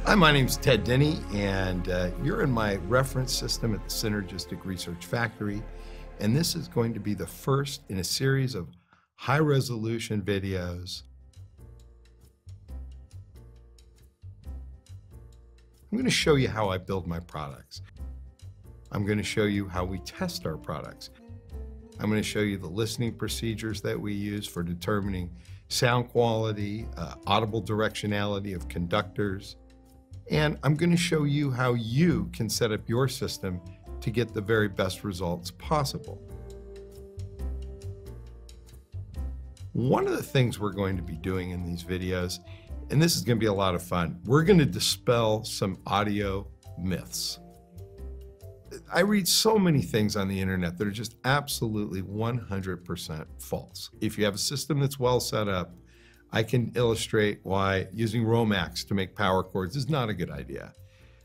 Hi, my name's Ted Denny, and you're in my reference system at the Synergistic Research Factory, and this is going to be the first in a series of high-resolution videos. I'm going to show you how I build my products. I'm going to show you how we test our products. I'm going to show you the listening procedures that we use for determining sound quality, audible directionality of conductors, and I'm going to show you how you can set up your system to get the very best results possible. One of the things we're going to be doing in these videos, and this is going to be a lot of fun, we're going to dispel some audio myths. I read so many things on the internet that are just absolutely 100% false. If you have a system that's well set up, I can illustrate why using Romax to make power cords is not a good idea.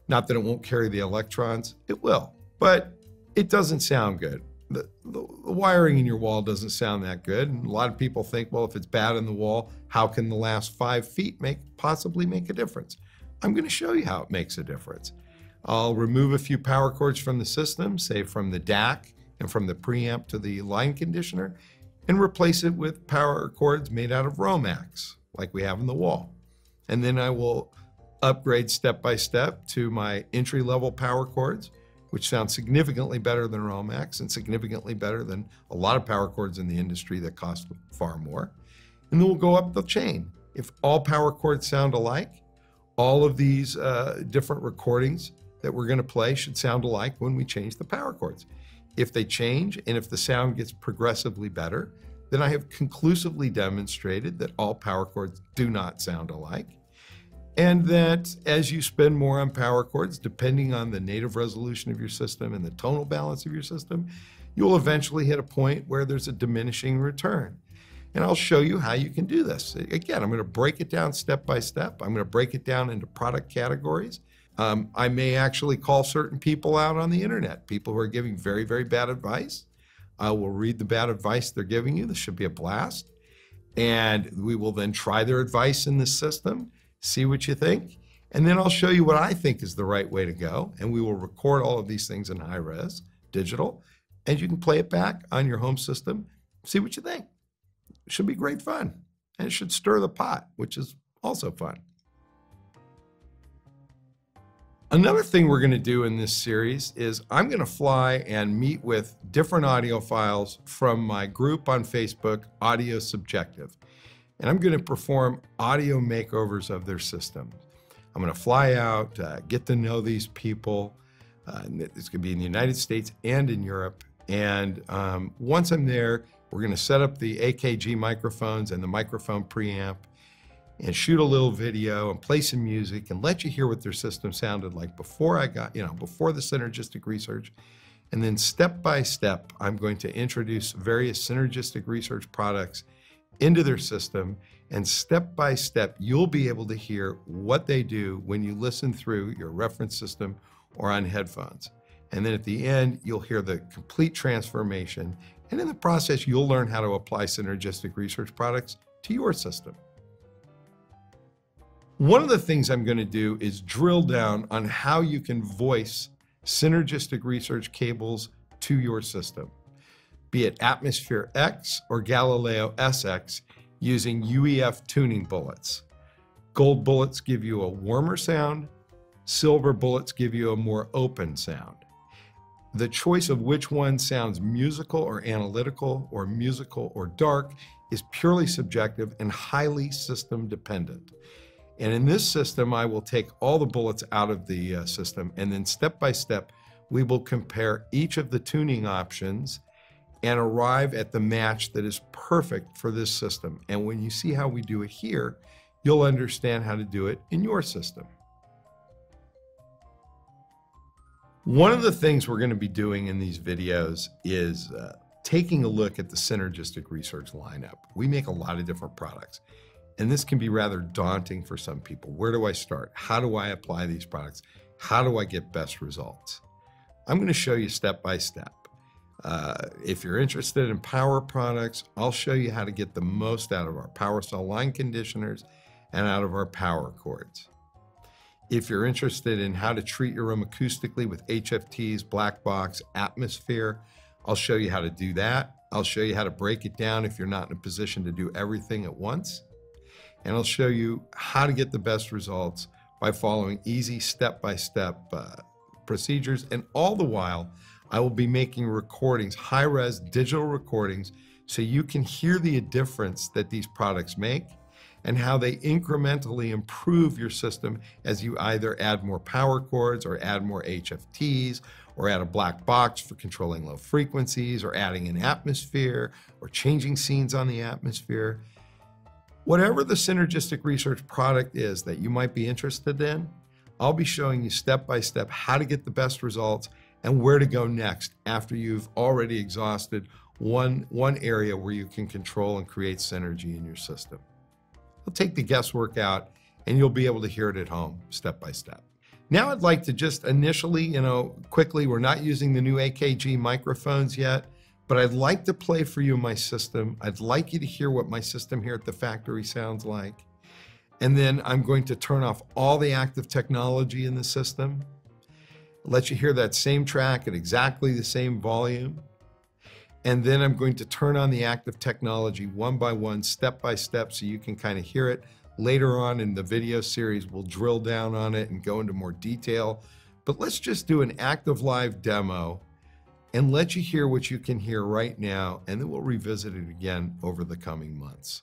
Not that it won't carry the electrons, it will, but it doesn't sound good. The wiring in your wall doesn't sound that good. And a lot of people think, well, if it's bad in the wall, how can the last 5 feet possibly make a difference? I'm going to show you how it makes a difference. I'll remove a few power cords from the system, say from the DAC and from the preamp to the line conditioner, and replace it with power cords made out of Romax, like we have in the wall. And then I will upgrade step by step to my entry-level power cords, which sound significantly better than Romax and significantly better than a lot of power cords in the industry that cost far more. And then we'll go up the chain. If all power cords sound alike, all of these different recordings that we're going to play should sound alike when we change the power cords. If they change and if the sound gets progressively better, then I have conclusively demonstrated that all power cords do not sound alike. And that as you spend more on power cords, depending on the native resolution of your system and the tonal balance of your system, you'll eventually hit a point where there's a diminishing return. And I'll show you how you can do this. Again, I'm going to break it down step by step. I'm going to break it down into product categories. I may actually call certain people out on the internet, people who are giving very, very bad advice. I will read the bad advice they're giving you. This should be a blast. And we will then try their advice in this system, see what you think. And then I'll show you what I think is the right way to go. And we will record all of these things in high res, digital, and you can play it back on your home system, see what you think. It should be great fun. And it should stir the pot, which is also fun. Another thing we're going to do in this series is I'm going to fly and meet with different audiophiles from my group on Facebook, Audio Subjective. And I'm going to perform audio makeovers of their systems. I'm going to fly out, get to know these people. It's going to be in the United States and in Europe. And once I'm there, we're going to set up the AKG microphones and the microphone preamp, and shoot a little video and play some music and let you hear what their system sounded like before before the synergistic research. And then step by step, I'm going to introduce various synergistic research products into their system. And step by step, you'll be able to hear what they do when you listen through your reference system or on headphones. And then at the end, you'll hear the complete transformation. And in the process, you'll learn how to apply synergistic research products to your system. One of the things I'm going to do is drill down on how you can voice synergistic research cables to your system, be it Atmosphere X or Galileo SX, using UEF tuning bullets. Gold bullets give you a warmer sound, silver bullets give you a more open sound. The choice of which one sounds musical or analytical or musical or dark is purely subjective and highly system dependent. And in this system, I will take all the bullets out of the system, and then step by step, we will compare each of the tuning options and arrive at the match that is perfect for this system. And when you see how we do it here, you'll understand how to do it in your system. One of the things we're going to be doing in these videos is taking a look at the synergistic research lineup. We make a lot of different products. And this can be rather daunting for some people. Where do I start? How do I apply these products? How do I get best results? I'm going to show you step by step. If you're interested in power products, I'll show you how to get the most out of our power cell line conditioners and out of our power cords. If you're interested in how to treat your room acoustically with HFTs, black box, atmosphere, I'll show you how to do that. I'll show you how to break it down if you're not in a position to do everything at once. And I'll show you how to get the best results by following easy step-by-step procedures. And all the while, I will be making recordings, high-res digital recordings, so you can hear the difference that these products make and how they incrementally improve your system as you either add more power cords or add more HFTs or add a black box for controlling low frequencies or adding an atmosphere or changing scenes on the atmosphere. Whatever the Synergistic Research product is that you might be interested in, I'll be showing you step by step how to get the best results and where to go next after you've already exhausted one area where you can control and create synergy in your system. I'll take the guesswork out and you'll be able to hear it at home step by step. Now I'd like to just initially, quickly, we're not using the new AKG microphones yet, but I'd like to play for you my system. I'd like you to hear what my system here at the factory sounds like. And then I'm going to turn off all the active technology in the system, let you hear that same track at exactly the same volume. And then I'm going to turn on the active technology one by one, step by step, so you can kind of hear it. Later on in the video series, we'll drill down on it and go into more detail. But let's just do an active live demo and let you hear what you can hear right now, and then we'll revisit it again over the coming months.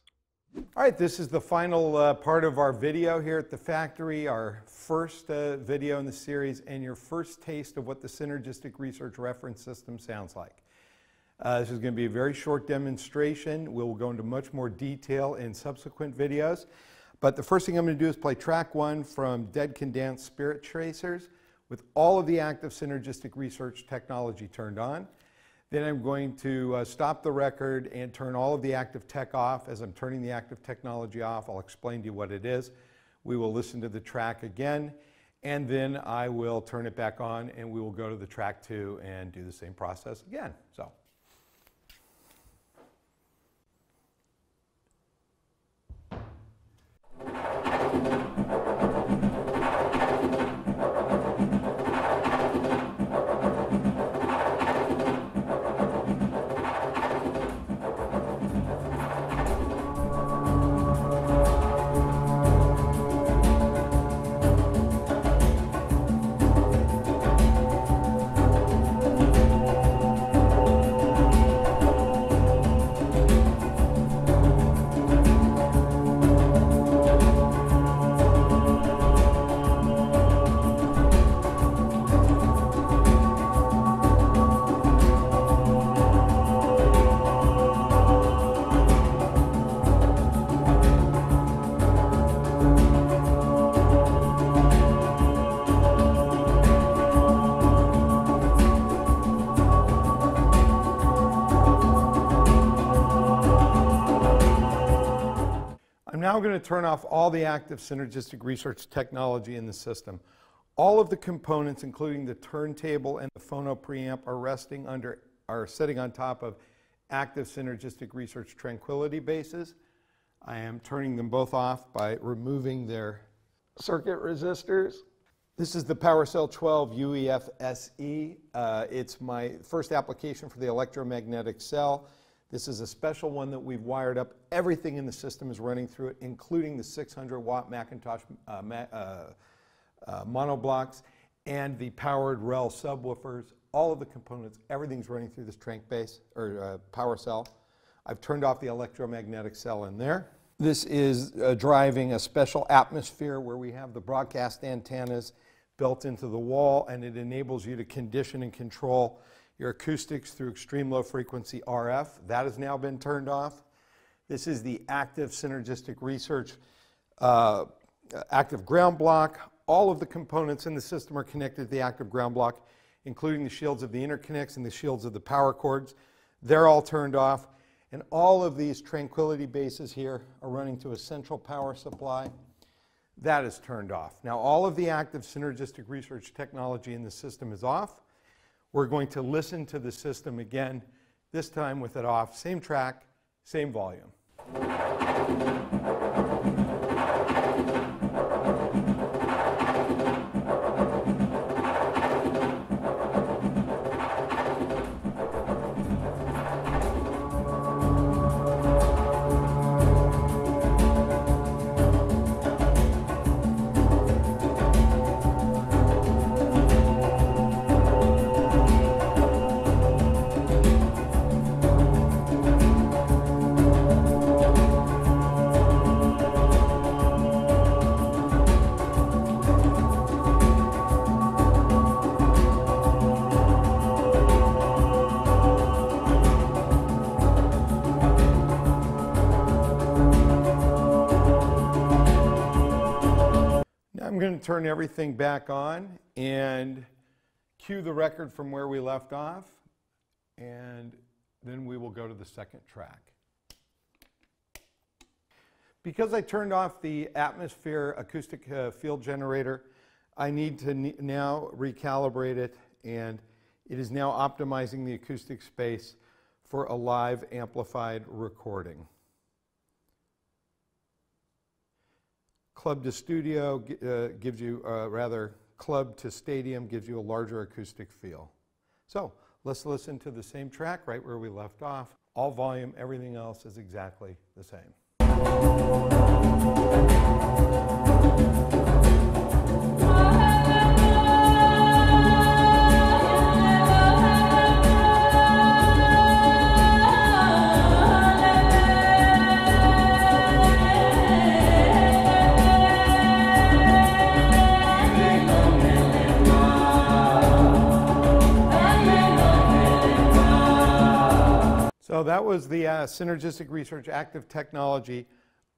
All right, this is the final part of our video here at the factory, our first video in the series, and your first taste of what the Synergistic Research Reference System sounds like. This is going to be a very short demonstration. We'll go into much more detail in subsequent videos. But the first thing I'm going to do is play track 1 from Dead Can Dance Spirit Tracers with all of the active Synergistic Research technology turned on. Then I'm going to stop the record and turn all of the active tech off. As I'm turning the active technology off, I'll explain to you what it is. We will listen to the track again, and then I will turn it back on, and we will go to the track 2 and do the same process again. So. I'm now going to turn off all the active Synergistic Research technology in the system. All of the components, including the turntable and the phono preamp, are sitting on top of active Synergistic Research tranquility bases. I am turning them both off by removing their circuit resistors. This is the PowerCell 12 UEF SE. It's my first application for the electromagnetic cell. This is a special one that we've wired up. Everything in the system is running through it, including the 600-watt Macintosh monoblocks and the powered REL subwoofers. All of the components, everything's running through this Trank base, or power cell. I've turned off the electromagnetic cell in there. This is driving a special atmosphere where we have the broadcast antennas built into the wall, and it enables you to condition and control your acoustics through extreme low frequency RF. That has now been turned off. This is the active Synergistic Research active ground block. All of the components in the system are connected to the active ground block, including the shields of the interconnects and the shields of the power cords. They're all turned off. And all of these tranquility bases here are running to a central power supply. That is turned off. Now all of the active Synergistic Research technology in the system is off. We're going to listen to the system again, this time with it off. Same track, same volume. I'm going to turn everything back on and cue the record from where we left off, and then we will go to the second track. Because I turned off the atmosphere acoustic field generator, I need to now recalibrate it, and it is now optimizing the acoustic space for a live amplified recording. Club to studio gives you, rather, club to stadium gives you a larger acoustic feel. So let's listen to the same track right where we left off. All volume, everything else is exactly the same. So that was the Synergistic Research active technology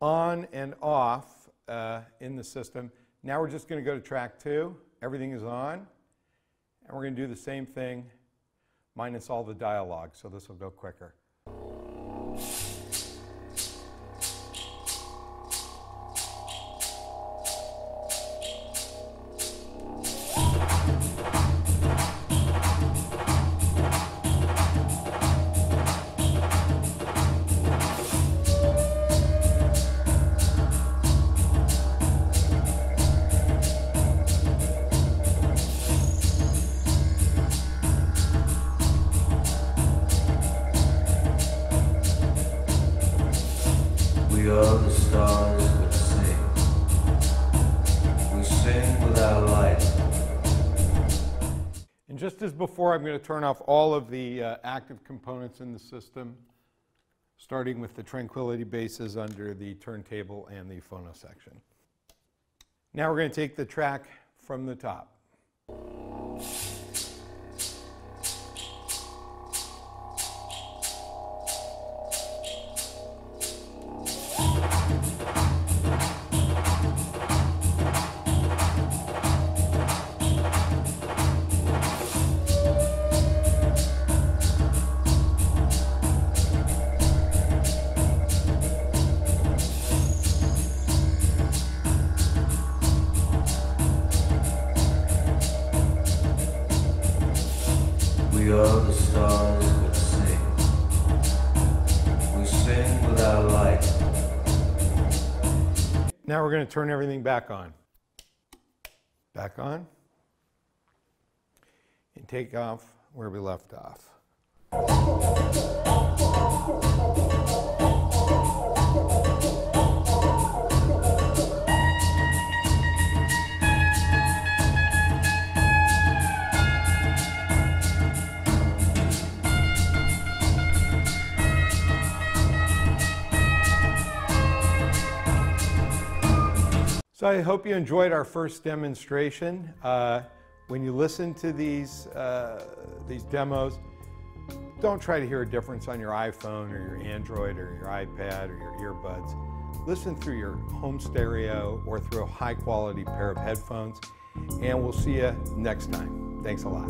on and off in the system. Now we're just going to go to track 2. Everything is on. And we're going to do the same thing minus all the dialogue. So this will go quicker. We are the stars that sing. We sing with our light. And just as before, I'm going to turn off all of the active components in the system, starting with the tranquility bases under the turntable and the phono section. Now we're going to take the track from the top. We are the stars that sing. We sing with our light. Now we're going to turn everything back on. Back on. And take off where we left off. So I hope you enjoyed our first demonstration. When you listen to these demos, don't try to hear a difference on your iPhone or your Android or your iPad or your earbuds. Listen through your home stereo or through a high quality pair of headphones, and we'll see you next time. Thanks a lot.